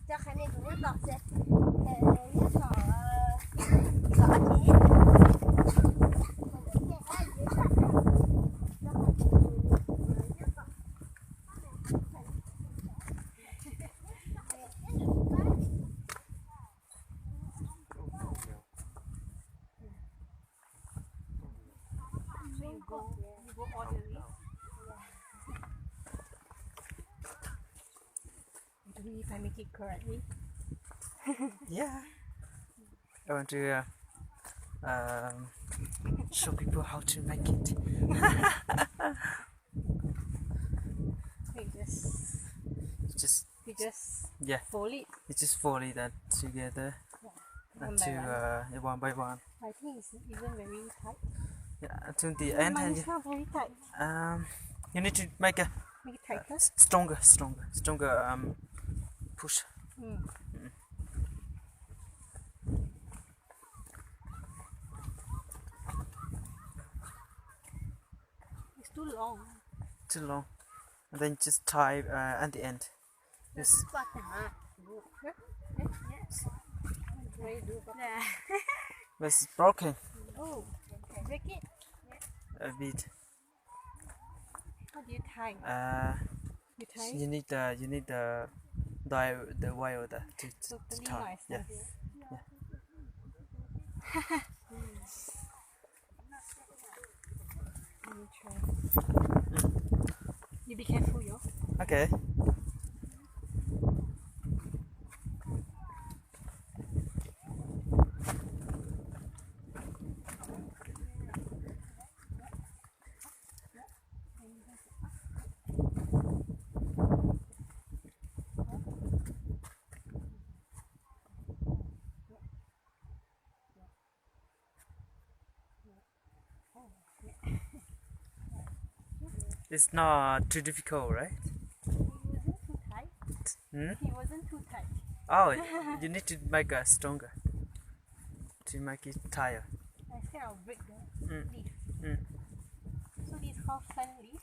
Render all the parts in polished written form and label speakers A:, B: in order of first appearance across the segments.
A: cho khả năng của nó sẽ nhất họ rõ chế you go all the way. If I make it correctly.
B: Yeah. I want to show people how to make it.
A: You just
B: yeah.
A: fold it.
B: You just fold it together one by one.
A: I think it's even very tight.
B: Yeah, until the end.
A: It's not very tight.
B: You need to make it
A: tighter.
B: Stronger push.
A: It's too long.
B: Too long. And then just tie at the end. Yes. But it's broken.
A: Oh, break it.
B: A bit.
A: How do you tie? You tie?
B: You need the wire to tie. Yeah.
A: Let me try. You be careful, yo.
B: Okay. It's not too difficult, right?
A: It wasn't too tight. It wasn't too tight.
B: Oh, you need to make it stronger to make it tighter.
A: I said I'll break the leaf. So this is called fun leaf?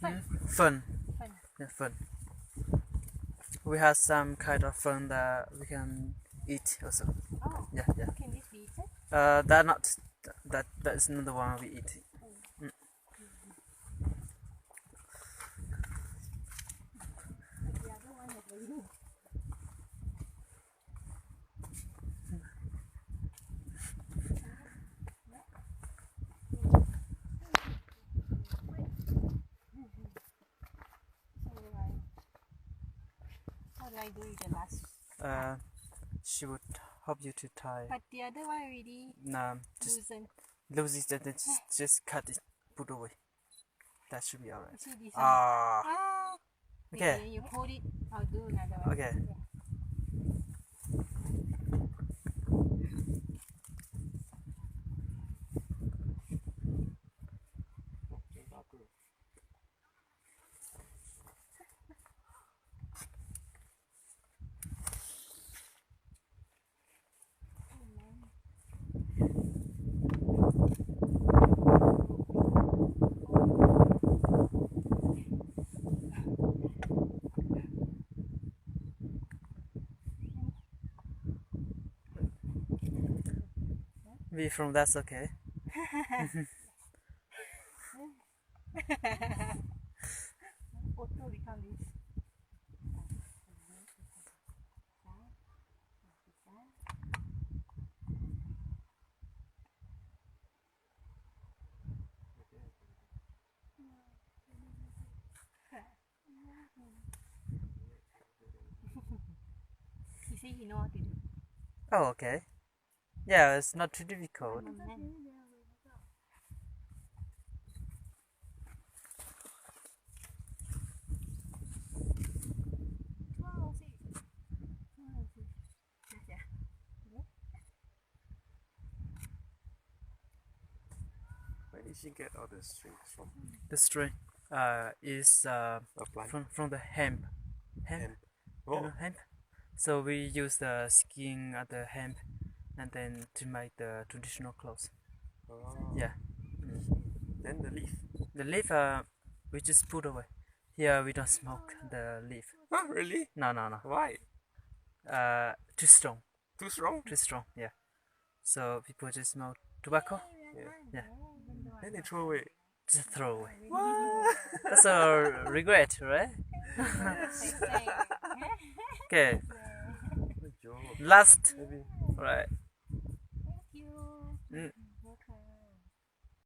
B: Fun.
A: Fun.
B: Yeah, fun. We have some kind of fun that we can eat also.
A: Oh.
B: Yeah.
A: Can this be eaten?
B: That is not the one we eat.
A: The other one is for you. How do I do with the last?
B: She would help you to tie.
A: But the other one already
B: Just
A: loosened.
B: lose it and then just cut it, put away. That should be alright.
A: See this one?
B: Okay.
A: Then you hold it. I'll do another one.
B: Okay.
A: Yeah.
B: Be from that's okay.
A: Auto become this. You see, he know what to do.
B: Oh, okay. Yeah, it's not too difficult.
C: Where did she get all the strings from?
B: The string is from the hemp.
C: Hemp.
B: You know, hemp. So we use the skin of the hemp and then to make the traditional clothes.
C: Oh.
B: Yeah.
C: Then the leaf.
B: The leaf we just put away. Here we don't smoke the leaf.
C: Huh, really?
B: No.
C: Why?
B: too strong.
C: Too strong?
B: Too strong. Yeah. So people just smoke tobacco. Yeah.
C: Then they throw away.
B: Just throw away. That's a regret, right? Okay.
C: Aiyo.
B: Last.
C: Maybe.
B: Right.
A: Thank you.